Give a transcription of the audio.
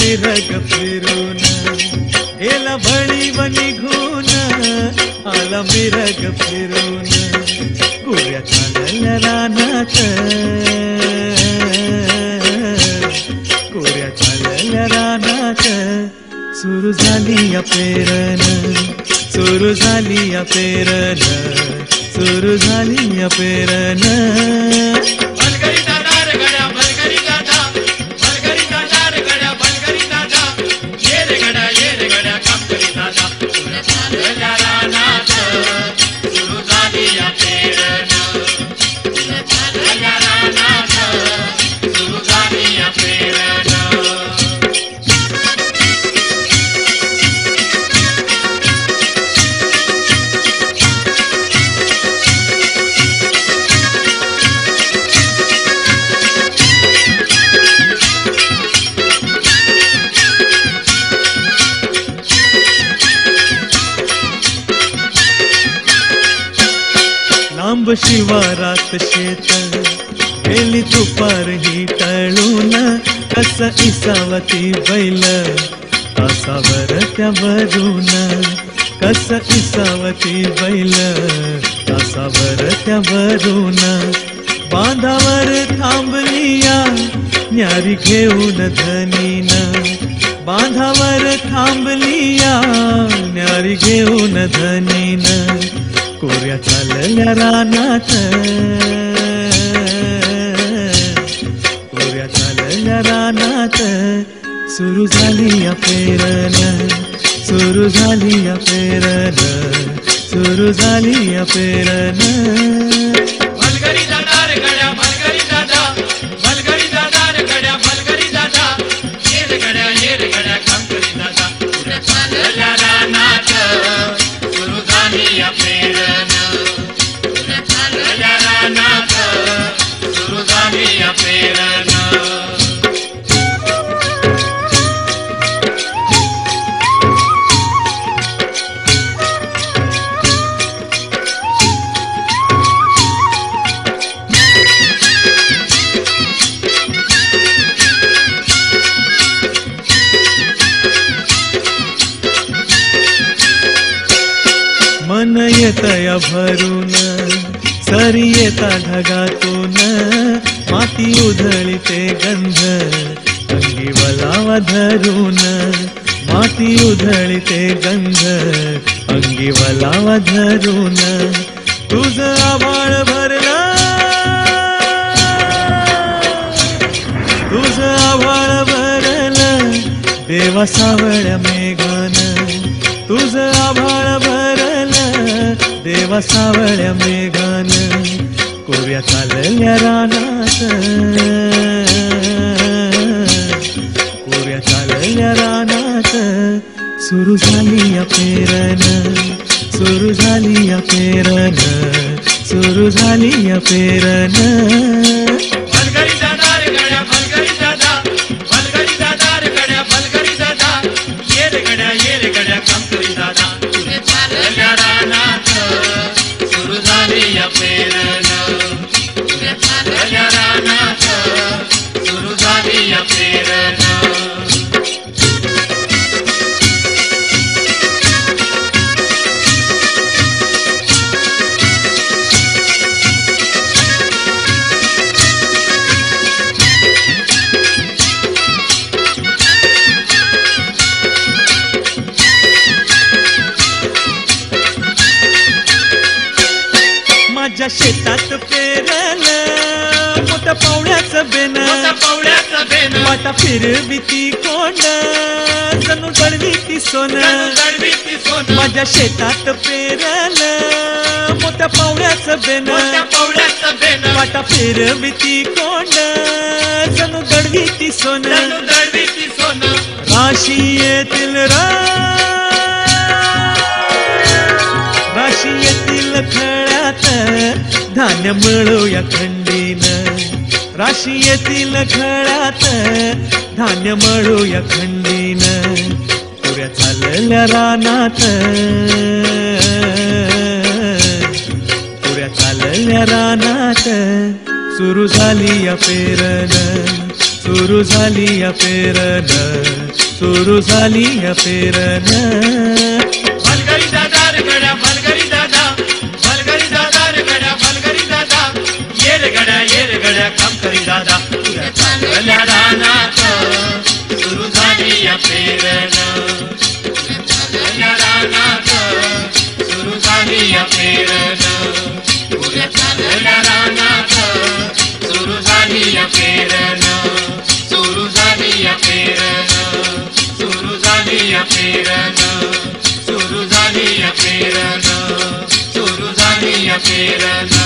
मिरग फिरून गेला बळीव निघून आला मिरग फिरून कुऱ्या चालल्या रानात कुऱ्या चालल्या रानात सुरू झाली या पेरण सुरू झाली या पेरण सुरू झाली या पेरण लांब शिवारात शेत गेली दुपार ही टळून कस इसावती बैल तासावर त्यावरून कस इसावती बैल तासावर त्यावरून बांधावर थांबलिया न्यारी घेऊन धनीन बांधावर थांबलिया न्यारी घेऊन धनीन कोऱ्या चालल्या रानात कोऱ्या चालल्या रानात सुरू झाली या पेरण सुरू झाली या पेरण सुरू झाली या पेरण भलगरी जाणार गड्या भलगरी दादा भलगरी जाणार गड्या भलगरी दादा ये रे गड्या काम करी दादा कोऱ्या चालल्या रानात सुरू झाली या पेरण कोऱ्या चालल्या रानात सुरू झाली या पेरण मन येतया भरून सरी येता ढगातून माती उधळीते गंध अंगी वलावा धरून माती उधळीते गंध अंगी वलावा धरून तुझ आभाळ भरला तुझ आभाळ भरलं देवा सावळ्या मेघान तुझ आभाळ भरलं देवा सावळ्या मेघान कोऱ्या चालल्या रानात कोऱ्या चालल्या रानात सुरू झाली या पेरण सुरू झाली या पेरण सुरू झाली या पेरण भलगरी जाणार गड्या भलगरी दादा भलगरी जाणार गड्या भलगरी दादा ये रे गड्या काम करी दादा कोऱ्या चालल्या रानात सुरू झाली या पेरण कोऱ्या चालल्या रानात सुरू झाली या पेरण माझ्या शेतात पेरलं मोठ्या पावड्याचं बेन पावड्याचं बेन वाटा फिरविती कोंड जणू गडवीती सोन गडवीती सोन माझ्या शेतात पेरलं मोठ्या पावड्याचं बेन पावड्याचं बेन वाटा फिरविती कोंड जणू गडवीती सोन गडवीती सोन राशी येतील राशी येतील खळ्यात धान्य मिळूया खंडीन राशी येतील खळ्यात धान्य मिळूया खंडीन कोऱ्या चालल्या रानात कोऱ्या चालल्या रानात सुरू झाली या पेरण सुरू झाली या पेरन, सुरू झाली या पेरन. भलगरी दादा रे गड्या भलगरी दादा, भलगरी दादा रे गड्या भलगरी दादा, ये रे गड्या काम करी दादा. तुझ्या चांगल्या रानात सुरू झाली या पेरण, तुझ्या रानात सुरू झाली या पेरण, तुझ्या चांगल्या रानात सुरू झाली या पेरण, सुरू झाली या पेरण, सुरू झाली या पेरण, सुरू झाली या पेरण, सुरू झाली या पेरण.